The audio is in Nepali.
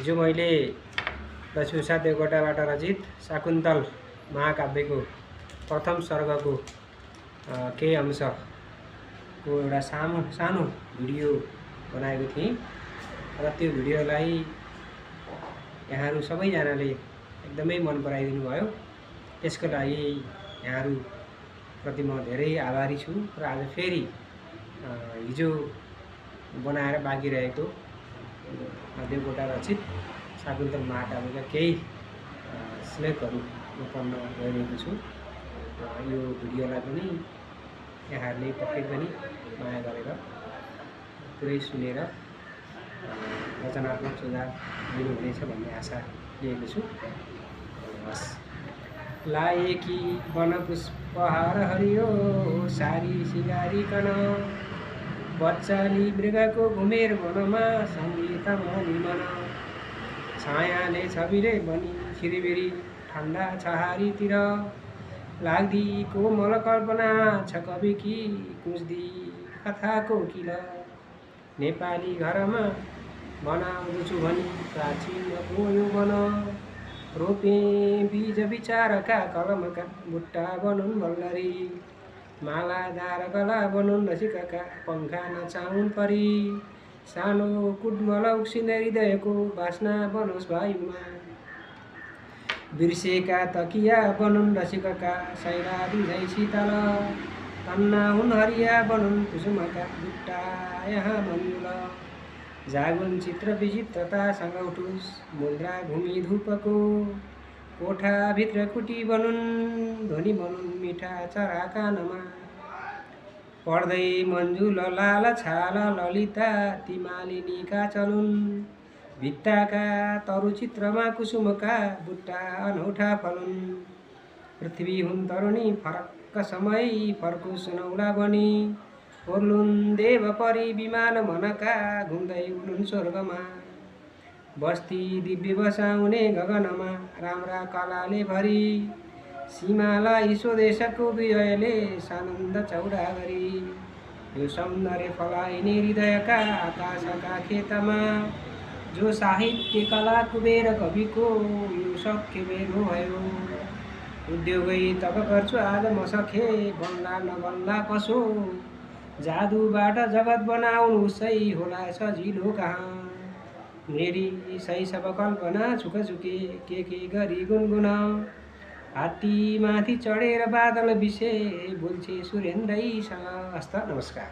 हिजो मैले लक्ष्मीप्रसाद देवकोटाबाट रचित शाकुन्तल महाकाव्यको प्रथम सर्गको केही अंशको एउटा सानो भिडियो बनाएको थिएँ र त्यो भिडियोलाई यहाँहरू सबैजनाले एकदमै मन पराइदिनु भयो। त्यसको लागि यहाँहरूप्रति म धेरै आभारी छु र आज फेरि हिजो बनाएर बाँकी रहेको देवकोटा रचित शाकुन्तल महाकाव्यका केही श्लोकहरू म पढ्न गइरहेको छु। यो भिडियोलाई पनि यहाँहरूले पक्कै पनि माया गरेर पुरै सुनेर रचनात्मक सुझाव दिनुहुनेछ भन्ने आशा लिएको छु। हस्। लाएकी वनपुष्पहार हरियो सारी सिँगारिकन बच्चाली मृगको घुमेर वनमा सङ्गीतमा निमन छायाले छबिले बनी छिरिबिरी ठन्डा छहारीतिर लाग्दी कोमल कल्पना छ कविकी कुँच्दी कथाको किल नेपाली घरमा बनाउँदछु भनी प्राचीन यो बन रोपे बीज विचारका कलमका बुट्टा बनुन् बल्लरी मालादार गला बनुन् रसिकका पङ्खा नचाउन् परी सानो कुडमल उक्सिने हृदयको बास्ना बनोस् वायुमा बिर्सेका तकिया बनुन् रसिकका सैराली झै शीतल तन्ना हुन् हरिया बनुन् कुसुमका बुट्टा यहाँ मन्युल जागुन् चित्र विचित्रतासँग उठुस् मुद्रा भूमि धूपको कोठाभित्र कुटी बनुन् ध्वनि बनुन् मिठा चरा कानमा पढ्दै मन्जुल लाल छाल ललिता ती मालिनीका चलुन् भित्ताका तरु चित्रमा कुसुमका बुट्टा अनौठा फलुन् पृथ्वी हुन् तरुणी फरक्क समय फर्को सुनौला बनी ओर्लुन् देव परी विमान मनका घुम्दै उडुन् स्वर्गमा बस्ती दिव्य बसाउने गगनमा राम्रा कलाले भरी सीमालाई स्वदेशको विजयले सानन्द चौडा गरी यो सौन्दर्य फलाइने हृदयका आकाशका खेतमा जो साहित्य कला कुबेर कविको यो सख्य मेरो भयो उद्योगै तब गर्छु आज म सखे बन्ला नबन्ला कसो जादुबाट जगत बनाउनु उसै होला सजिलो कहाँ मेरी शैशव कल्पना छुके के गरी गुनगुन हात्ती माथि चढेर बादल बिसे बोल्छे सुरेन्द्रैसँग। हस्त नमस्कार।